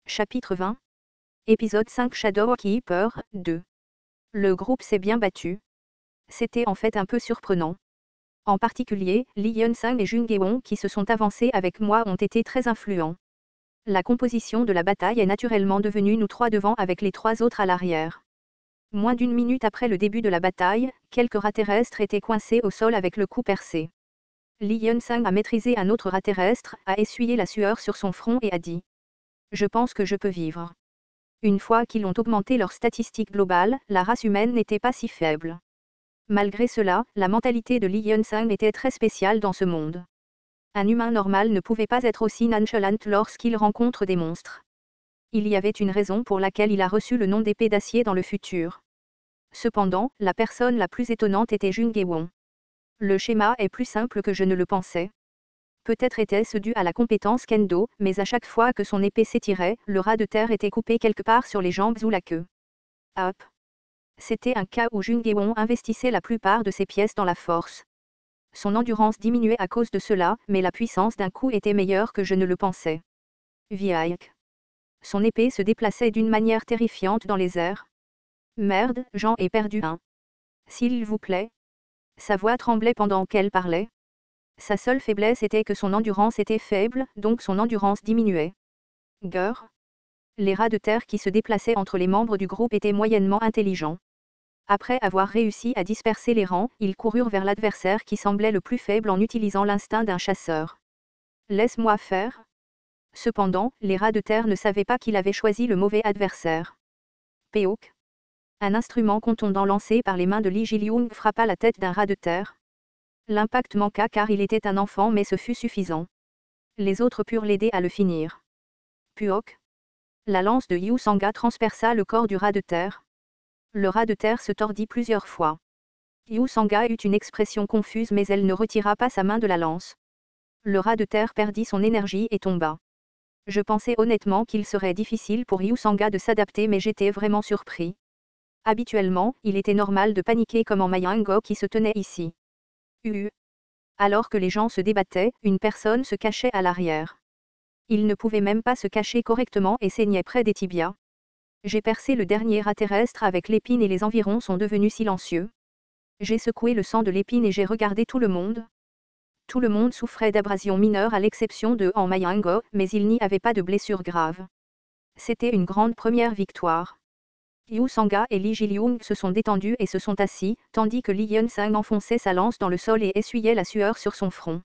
Chapitre 20. Épisode 5 Shadowkeeper 2. Le groupe s'est bien battu. C'était en fait un peu surprenant. En particulier, Lee Hyun-sang et Jung Hae-won qui se sont avancés avec moi ont été très influents. La composition de la bataille est naturellement devenue nous trois devant avec les trois autres à l'arrière. Moins d'une minute après le début de la bataille, quelques rats terrestres étaient coincés au sol avec le cou percé. Lee Hyun-sang a maîtrisé un autre rat terrestre, a essuyé la sueur sur son front et a dit: Je pense que je peux vivre. Une fois qu'ils ont augmenté leurs statistiques globales, la race humaine n'était pas si faible. Malgré cela, la mentalité de Lee Hyun-sang était très spéciale dans ce monde. Un humain normal ne pouvait pas être aussi nonchalant lorsqu'il rencontre des monstres. Il y avait une raison pour laquelle il a reçu le nom d'épée d'acier dans le futur. Cependant, la personne la plus étonnante était Jung Hae-won. Le schéma est plus simple que je ne le pensais. Peut-être était-ce dû à la compétence kendo, mais à chaque fois que son épée s'étirait, le rat de terre était coupé quelque part sur les jambes ou la queue. Hop. C'était un cas où Jung Hae-won investissait la plupart de ses pièces dans la force. Son endurance diminuait à cause de cela, mais la puissance d'un coup était meilleure que je ne le pensais. Viaik. Son épée se déplaçait d'une manière terrifiante dans les airs. Merde, j'en ai perdu un. S'il vous plaît. Sa voix tremblait pendant qu'elle parlait. Sa seule faiblesse était que son endurance était faible, donc son endurance diminuait. Gurr. Les rats de terre qui se déplaçaient entre les membres du groupe étaient moyennement intelligents. Après avoir réussi à disperser les rangs, ils coururent vers l'adversaire qui semblait le plus faible en utilisant l'instinct d'un chasseur. Laisse-moi faire. Cependant, les rats de terre ne savaient pas qu'il avait choisi le mauvais adversaire. Peok. Un instrument contondant lancé par les mains de Lee Ji-lyung frappa la tête d'un rat de terre. L'impact manqua car il était un enfant mais ce fut suffisant. Les autres purent l'aider à le finir. Puok. La lance de Yu Sanga transperça le corps du rat de terre. Le rat de terre se tordit plusieurs fois. Yu Sanga eut une expression confuse mais elle ne retira pas sa main de la lance. Le rat de terre perdit son énergie et tomba. Je pensais honnêtement qu'il serait difficile pour Yu Sanga de s'adapter mais j'étais vraiment surpris. Habituellement, il était normal de paniquer comme en Mayango qui se tenait ici. Alors que les gens se débattaient, une personne se cachait à l'arrière. Il ne pouvait même pas se cacher correctement et saignait près des tibias. J'ai percé le dernier rat terrestre avec l'épine et les environs sont devenus silencieux. J'ai secoué le sang de l'épine et j'ai regardé tout le monde. Tout le monde souffrait d'abrasions mineures à l'exception de en Mayango, mais il n'y avait pas de blessures graves. C'était une grande première victoire. Yu Sanga et Lee Ji-lyung se sont détendus et se sont assis, tandis que Lee Hyun-sang enfonçait sa lance dans le sol et essuyait la sueur sur son front.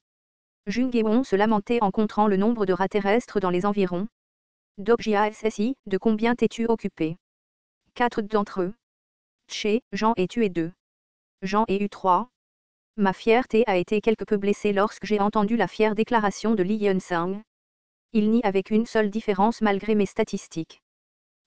Jung Hae-won se lamentait en comptant le nombre de rats terrestres dans les environs. Dokjia SSI, de combien t'es-tu occupé? 4 d'entre eux. Tché, j'en ai tué 2. J'en ai eu 3. Ma fierté a été quelque peu blessée lorsque j'ai entendu la fière déclaration de Lee Hyun-sang. Il n'y avait qu'une seule différence malgré mes statistiques.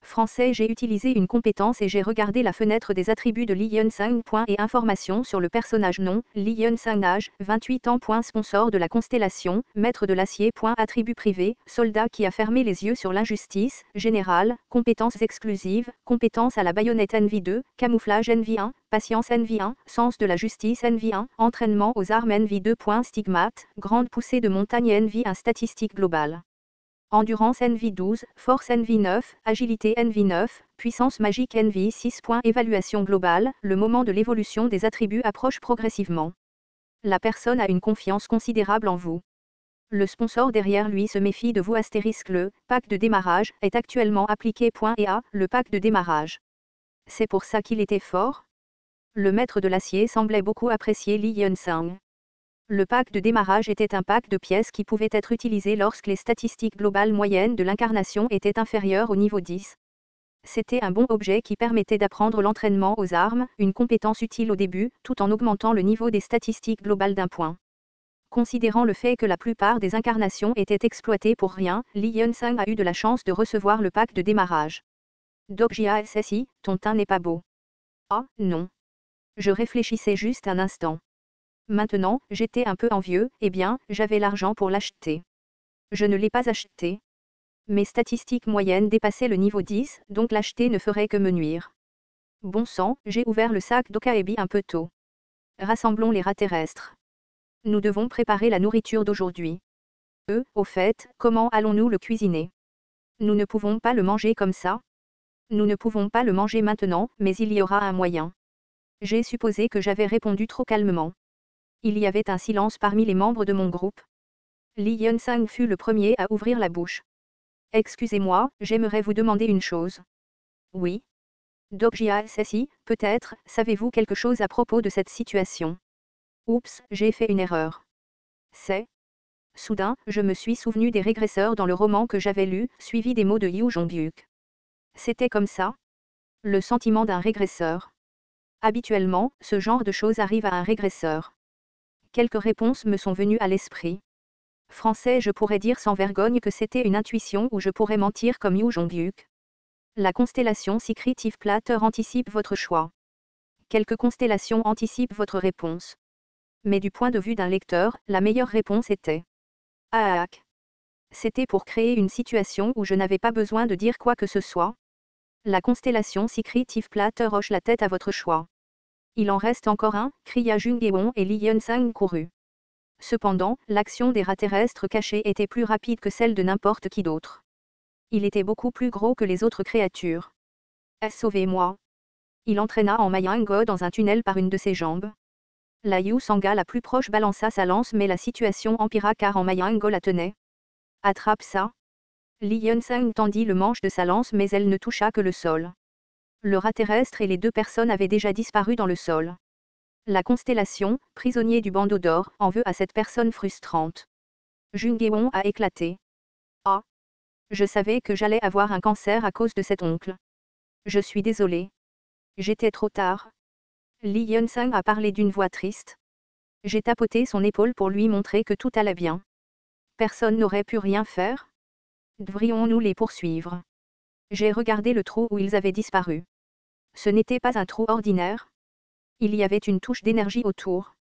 Français. J'ai utilisé une compétence et j'ai regardé la fenêtre des attributs de Lee Hyun-sang. Et information sur le personnage nom, Lee Hyun-sang âge, 28 ans. Sponsor de la constellation, maître de l'acier. Attribut privé, soldat qui a fermé les yeux sur l'injustice, général, compétences exclusives, compétences à la baïonnette NV2, camouflage NV1, patience NV1, sens de la justice NV1, entraînement aux armes NV2. Stigmate, grande poussée de montagne NV1 statistique globale. Endurance NV12, Force NV9, Agilité NV9, Puissance magique NV6. Évaluation globale, le moment de l'évolution des attributs approche progressivement. La personne a une confiance considérable en vous. Le sponsor derrière lui se méfie de vous. Le pack de démarrage est actuellement appliqué. Le pack de démarrage. C'est pour ça qu'il était fort. Le maître de l'acier semblait beaucoup apprécier Lee Hyun-sang. Le pack de démarrage était un pack de pièces qui pouvait être utilisé lorsque les statistiques globales moyennes de l'incarnation étaient inférieures au niveau 10. C'était un bon objet qui permettait d'apprendre l'entraînement aux armes, une compétence utile au début, tout en augmentant le niveau des statistiques globales d'un point. Considérant le fait que la plupart des incarnations étaient exploitées pour rien, Lee Hyun-sang a eu de la chance de recevoir le pack de démarrage. Dokjia SSI, ton teint n'est pas beau. Ah, non. Je réfléchissais juste un instant. Maintenant, j'étais un peu envieux, eh bien, j'avais l'argent pour l'acheter. Je ne l'ai pas acheté. Mes statistiques moyennes dépassaient le niveau 10, donc l'acheter ne ferait que me nuire. Bon sang, j'ai ouvert le sac d'Okaebi un peu tôt. Rassemblons les rats terrestres. Nous devons préparer la nourriture d'aujourd'hui. Au fait, comment allons-nous le cuisiner? Nous ne pouvons pas le manger comme ça. Nous ne pouvons pas le manger maintenant, mais il y aura un moyen. J'ai supposé que j'avais répondu trop calmement. Il y avait un silence parmi les membres de mon groupe. Li Yunsang fut le premier à ouvrir la bouche. Excusez-moi, j'aimerais vous demander une chose. Oui. Dokjia Sassi, peut-être, savez-vous quelque chose à propos de cette situation? Oups, j'ai fait une erreur. C'est. Soudain, je me suis souvenu des régresseurs dans le roman que j'avais lu, suivi des mots de Yu Jongbyuk. C'était comme ça? Le sentiment d'un régresseur. Habituellement, ce genre de choses arrive à un régresseur. Quelques réponses me sont venues à l'esprit. Français, je pourrais dire sans vergogne que c'était une intuition ou je pourrais mentir comme Yu Jongbyuk. La constellation Secretive Platter anticipe votre choix. Quelques constellations anticipent votre réponse. Mais du point de vue d'un lecteur, la meilleure réponse était Aak. C'était pour créer une situation où je n'avais pas besoin de dire quoi que ce soit. La constellation Secretive Platter hoche la tête à votre choix. Il en reste encore un, cria Jung-Eun et Li Yunsang courut. Cependant, l'action des rats terrestres cachés était plus rapide que celle de n'importe qui d'autre. Il était beaucoup plus gros que les autres créatures. Sauvez-moi. Il entraîna en Mayango dans un tunnel par une de ses jambes. La Yu Sanga la plus proche balança sa lance mais la situation empira car en Mayango la tenait. Attrape ça. Li Yunsang tendit le manche de sa lance mais elle ne toucha que le sol. Le rat terrestre et les deux personnes avaient déjà disparu dans le sol. La constellation, prisonnier du bandeau d'or, en veut à cette personne frustrante. Jung-Eun a éclaté. Ah. Je savais que j'allais avoir un cancer à cause de cet oncle. Je suis désolé. J'étais trop tard. Li Yunsang a parlé d'une voix triste. J'ai tapoté son épaule pour lui montrer que tout allait bien. Personne n'aurait pu rien faire. Devrions-nous les poursuivre? J'ai regardé le trou où ils avaient disparu. Ce n'était pas un trou ordinaire. Il y avait une touche d'énergie autour.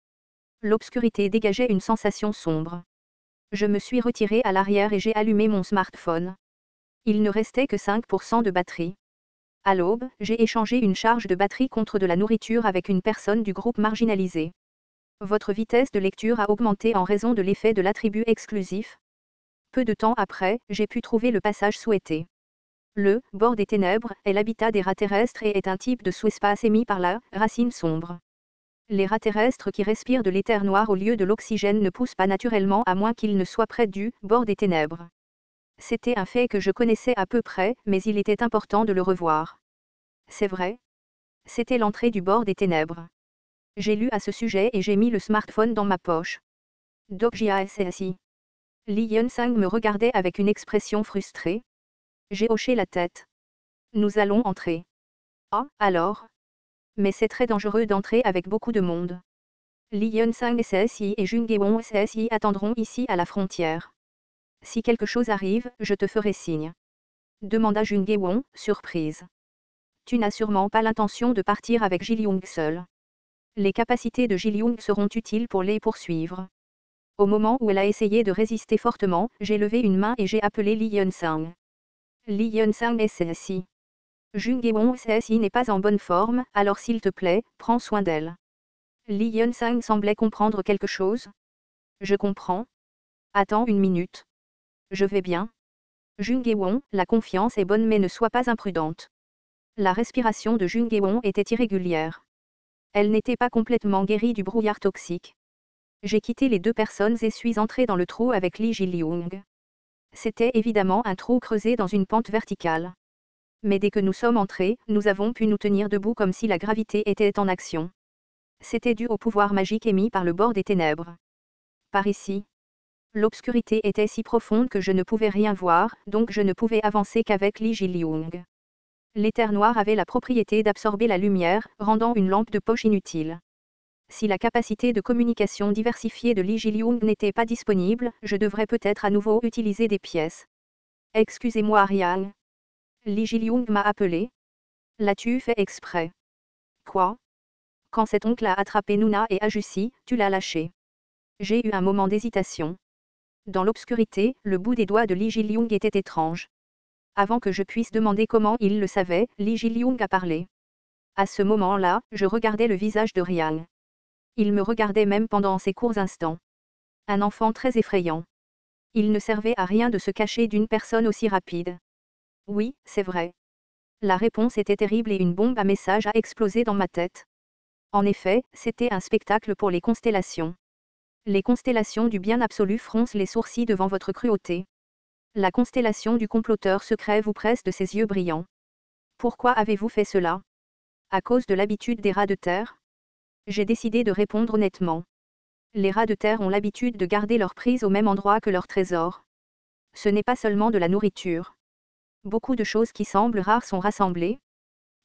L'obscurité dégageait une sensation sombre. Je me suis retiré à l'arrière et j'ai allumé mon smartphone. Il ne restait que 5% de batterie. À l'aube, j'ai échangé une charge de batterie contre de la nourriture avec une personne du groupe marginalisé. Votre vitesse de lecture a augmenté en raison de l'effet de l'attribut exclusif. Peu de temps après, j'ai pu trouver le passage souhaité. Le bord des ténèbres est l'habitat des rats terrestres et est un type de sous-espace émis par la racine sombre. Les rats terrestres qui respirent de l'éther noir au lieu de l'oxygène ne poussent pas naturellement à moins qu'ils ne soient près du bord des ténèbres. C'était un fait que je connaissais à peu près, mais il était important de le revoir. C'est vrai. C'était l'entrée du bord des ténèbres. J'ai lu à ce sujet et j'ai mis le smartphone dans ma poche. Dokjia s'est assis. Li Yunsang me regardait avec une expression frustrée. J'ai hoché la tête. Nous allons entrer. Ah, alors? Mais c'est très dangereux d'entrer avec beaucoup de monde. Li Yunsang SSI et Jung-Eun SSI attendront ici à la frontière. Si quelque chose arrive, je te ferai signe. Demanda Jung-Eun, surprise. Tu n'as sûrement pas l'intention de partir avec Ji-Young seul. Les capacités de Ji-Young seront utiles pour les poursuivre. Au moment où elle a essayé de résister fortement, j'ai levé une main et j'ai appelé Li Yunsang. Li Yunsang SSI. Jung-Eun SSI n'est pas en bonne forme, alors s'il te plaît, prends soin d'elle. Li Yunsang semblait comprendre quelque chose. Je comprends. Attends une minute. Je vais bien. Jung-Eun, la confiance est bonne mais ne sois pas imprudente. La respiration de Jung-Eun était irrégulière. Elle n'était pas complètement guérie du brouillard toxique. J'ai quitté les deux personnes et suis entré dans le trou avec Li Ji-Young. C'était évidemment un trou creusé dans une pente verticale. Mais dès que nous sommes entrés, nous avons pu nous tenir debout comme si la gravité était en action. C'était dû au pouvoir magique émis par le bord des ténèbres. Par ici. L'obscurité était si profonde que je ne pouvais rien voir, donc je ne pouvais avancer qu'avec Li Ji-Young. L'éther noir avait la propriété d'absorber la lumière, rendant une lampe de poche inutile. Si la capacité de communication diversifiée de Li Ji-Young n'était pas disponible, je devrais peut-être à nouveau utiliser des pièces. Excusez-moi Ariane. Li Ji-Young m'a appelé. L'as-tu fait exprès? Quoi? Quand cet oncle a attrapé Nuna et Ajussi, tu l'as lâché. J'ai eu un moment d'hésitation. Dans l'obscurité, le bout des doigts de Li Ji-Young était étrange. Avant que je puisse demander comment il le savait, Li Ji-Young a parlé. À ce moment-là, je regardais le visage de Riang. Il me regardait même pendant ces courts instants. Un enfant très effrayant. Il ne servait à rien de se cacher d'une personne aussi rapide. Oui, c'est vrai. La réponse était terrible et une bombe à message a explosé dans ma tête. En effet, c'était un spectacle pour les constellations. Les constellations du bien absolu froncent les sourcils devant votre cruauté. La constellation du comploteur secret vous presse de ses yeux brillants. Pourquoi avez-vous fait cela? À cause de l'habitude des rats de terre? J'ai décidé de répondre honnêtement. Les rats de terre ont l'habitude de garder leur prise au même endroit que leur trésor. Ce n'est pas seulement de la nourriture. Beaucoup de choses qui semblent rares sont rassemblées.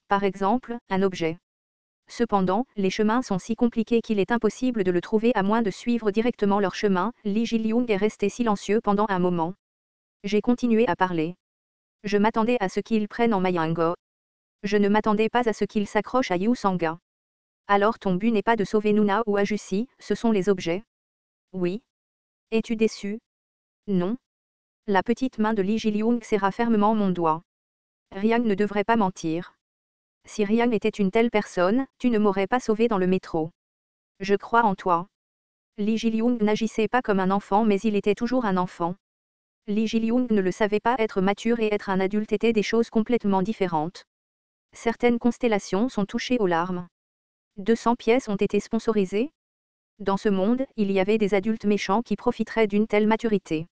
Par exemple, un objet. Cependant, les chemins sont si compliqués qu'il est impossible de le trouver à moins de suivre directement leur chemin. Li Jiliung est resté silencieux pendant un moment. J'ai continué à parler. Je m'attendais à ce qu'il prenne en Mayango. Je ne m'attendais pas à ce qu'il s'accroche à Yu Sanga. Alors ton but n'est pas de sauver Nuna ou Ajusi, ce sont les objets? Oui. Es-tu déçu? Non. La petite main de Li Jiliung serra fermement mon doigt. Riang ne devrait pas mentir. Si Riang était une telle personne, tu ne m'aurais pas sauvé dans le métro. Je crois en toi. Li Jiliung n'agissait pas comme un enfant mais il était toujours un enfant. Li Jiliung ne le savait pas, être mature et être un adulte étaient des choses complètement différentes. Certaines constellations sont touchées aux larmes. 200 pièces ont été sponsorisées. Dans ce monde, il y avait des adultes méchants qui profiteraient d'une telle maturité.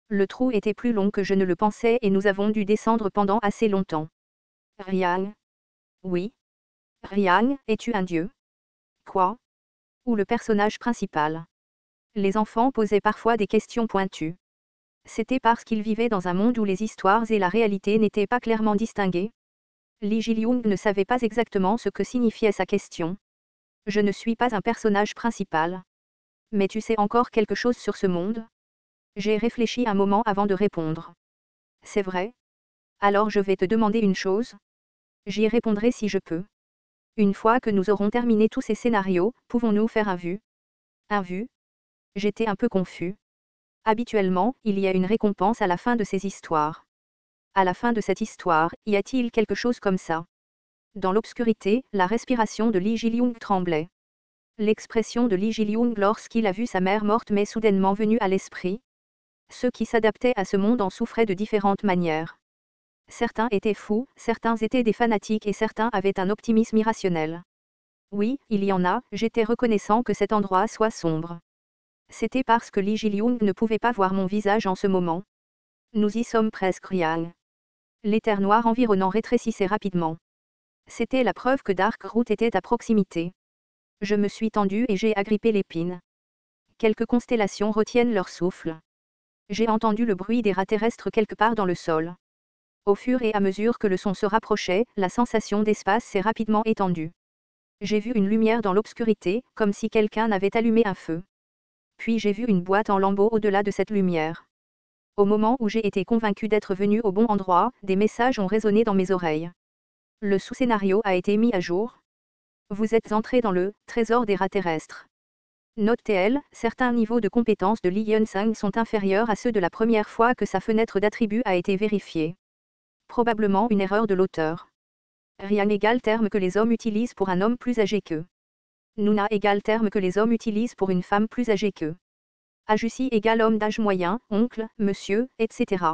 Le trou était plus long que je ne le pensais et nous avons dû descendre pendant assez longtemps. Riang. Oui. Riang, es-tu un dieu? Quoi? Ou le personnage principal? Les enfants posaient parfois des questions pointues. C'était parce qu'ils vivaient dans un monde où les histoires et la réalité n'étaient pas clairement distinguées. Li Jiliung ne savait pas exactement ce que signifiait sa question. Je ne suis pas un personnage principal. Mais tu sais encore quelque chose sur ce monde? J'ai réfléchi un moment avant de répondre. C'est vrai? Alors je vais te demander une chose. J'y répondrai si je peux. Une fois que nous aurons terminé tous ces scénarios, pouvons-nous faire un vu? Un vu? J'étais un peu confus. Habituellement, il y a une récompense à la fin de ces histoires. À la fin de cette histoire, y a-t-il quelque chose comme ça? Dans l'obscurité, la respiration de Li Jiliung tremblait. L'expression de Li Jiliung lorsqu'il a vu sa mère morte m'est soudainement venue à l'esprit. Ceux qui s'adaptaient à ce monde en souffraient de différentes manières. Certains étaient fous, certains étaient des fanatiques et certains avaient un optimisme irrationnel. Oui, il y en a, j'étais reconnaissant que cet endroit soit sombre. C'était parce que Li Jiliung ne pouvait pas voir mon visage en ce moment. Nous y sommes presque, Riang. L'éther noir environnant rétrécissait rapidement. C'était la preuve que Dark Route était à proximité. Je me suis tendu et j'ai agrippé l'épine. Quelques constellations retiennent leur souffle. J'ai entendu le bruit des rats terrestres quelque part dans le sol. Au fur et à mesure que le son se rapprochait, la sensation d'espace s'est rapidement étendue. J'ai vu une lumière dans l'obscurité, comme si quelqu'un avait allumé un feu. Puis j'ai vu une boîte en lambeaux au-delà de cette lumière. Au moment où j'ai été convaincu d'être venu au bon endroit, des messages ont résonné dans mes oreilles. Le sous-scénario a été mis à jour. Vous êtes entré dans le trésor des rats terrestres. Note TL, certains niveaux de compétences de Li Yunsang sont inférieurs à ceux de la première fois que sa fenêtre d'attribut a été vérifiée. Probablement une erreur de l'auteur. Rian égale terme que les hommes utilisent pour un homme plus âgé qu'eux. Nuna égale terme que les hommes utilisent pour une femme plus âgée qu'eux. Ajusi égale homme d'âge moyen, oncle, monsieur, etc.